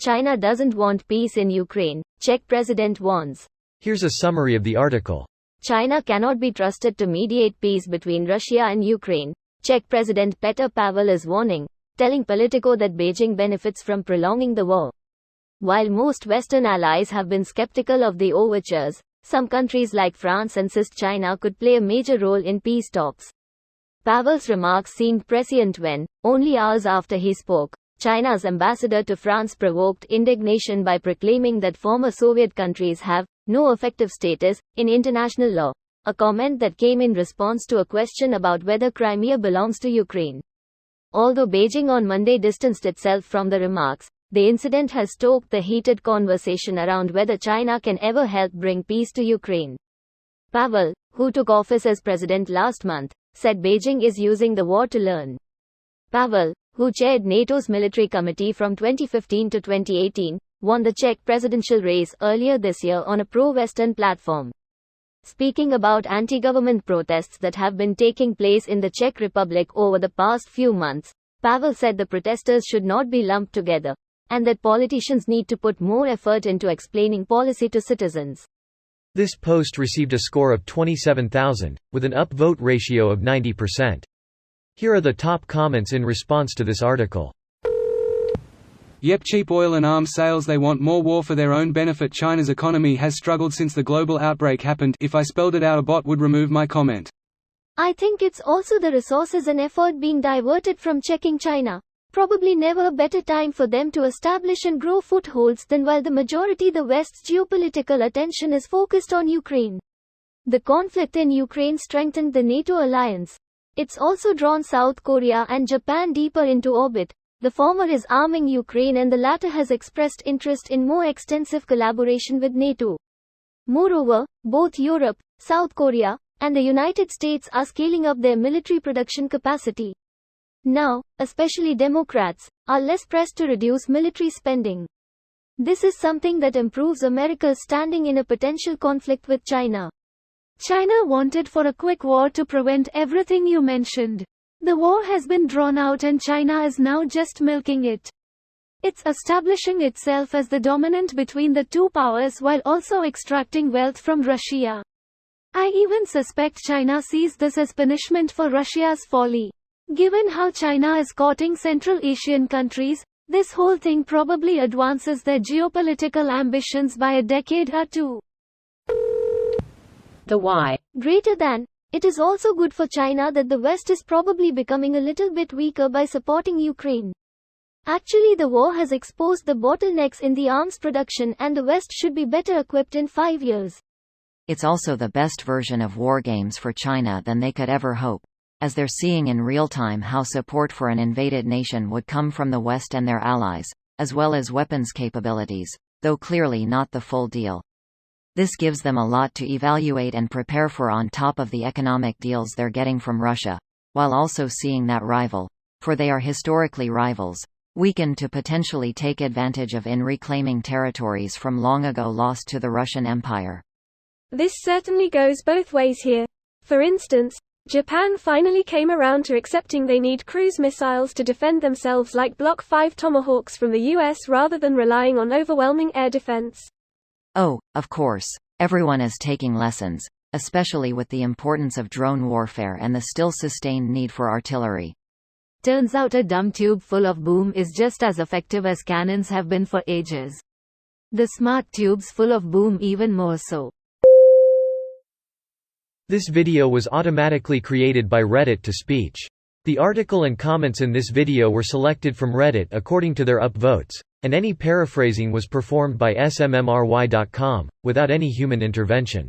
China doesn't want peace in Ukraine, Czech president warns. Here's a summary of the article. China cannot be trusted to mediate peace between Russia and Ukraine, Czech President Petr Pavel is warning, telling Politico that Beijing benefits from prolonging the war. While most Western allies have been skeptical of the overtures, some countries like France insist China could play a major role in peace talks. Pavel's remarks seemed prescient when, only hours after he spoke, China's ambassador to France provoked indignation by proclaiming that former Soviet countries have no effective status in international law, a comment that came in response to a question about whether Crimea belongs to Ukraine. Although Beijing on Monday distanced itself from the remarks, the incident has stoked the heated conversation around whether China can ever help bring peace to Ukraine. Pavel, who took office as president last month, said Beijing is using the war to learn. Pavel, who chaired NATO's military committee from 2015 to 2018, won the Czech presidential race earlier this year on a pro-Western platform. Speaking about anti-government protests that have been taking place in the Czech Republic over the past few months, Pavel said the protesters should not be lumped together, and that politicians need to put more effort into explaining policy to citizens. This post received a score of 27,000, with an upvote ratio of 90%. Here are the top comments in response to this article. Yep, cheap oil and arms sales. They want more war for their own benefit. China's economy has struggled since the global outbreak happened. If I spelled it out, a bot would remove my comment. I think it's also the resources and effort being diverted from checking China. Probably never a better time for them to establish and grow footholds than while the majority the West's geopolitical attention is focused on Ukraine. The conflict in Ukraine strengthened the NATO alliance. It's also drawn South Korea and Japan deeper into orbit. The former is arming Ukraine and the latter has expressed interest in more extensive collaboration with NATO. Moreover, both Europe, South Korea, and the United States are scaling up their military production capacity. Now, especially Democrats, are less pressed to reduce military spending. This is something that improves America's standing in a potential conflict with China. China wanted for a quick war to prevent everything you mentioned. The war has been drawn out and China is now just milking it. It's establishing itself as the dominant between the two powers while also extracting wealth from Russia. I even suspect China sees this as punishment for Russia's folly. Given how China is courting Central Asian countries, this whole thing probably advances their geopolitical ambitions by a decade or two. The why. Greater than. It is also good for China that the West is probably becoming a little bit weaker by supporting Ukraine. Actually, the war has exposed the bottlenecks in the arms production and the West should be better equipped in 5 years. It's also the best version of war games for China than they could ever hope, as they're seeing in real time how support for an invaded nation would come from the West and their allies, as well as weapons capabilities, though clearly not the full deal. This gives them a lot to evaluate and prepare for on top of the economic deals they're getting from Russia, while also seeing that rival, for they are historically rivals, weakened to potentially take advantage of in reclaiming territories from long ago lost to the Russian Empire. This certainly goes both ways here. For instance, Japan finally came around to accepting they need cruise missiles to defend themselves like Block 5 Tomahawks from the US rather than relying on overwhelming air defense. Oh, of course, everyone is taking lessons, especially with the importance of drone warfare and the still sustained need for artillery. Turns out a dumb tube full of boom is just as effective as cannons have been for ages. The smart tubes full of boom even more so. This video was automatically created by Reddit to speech. The article and comments in this video were selected from Reddit according to their upvotes, and any paraphrasing was performed by smmry.com, without any human intervention.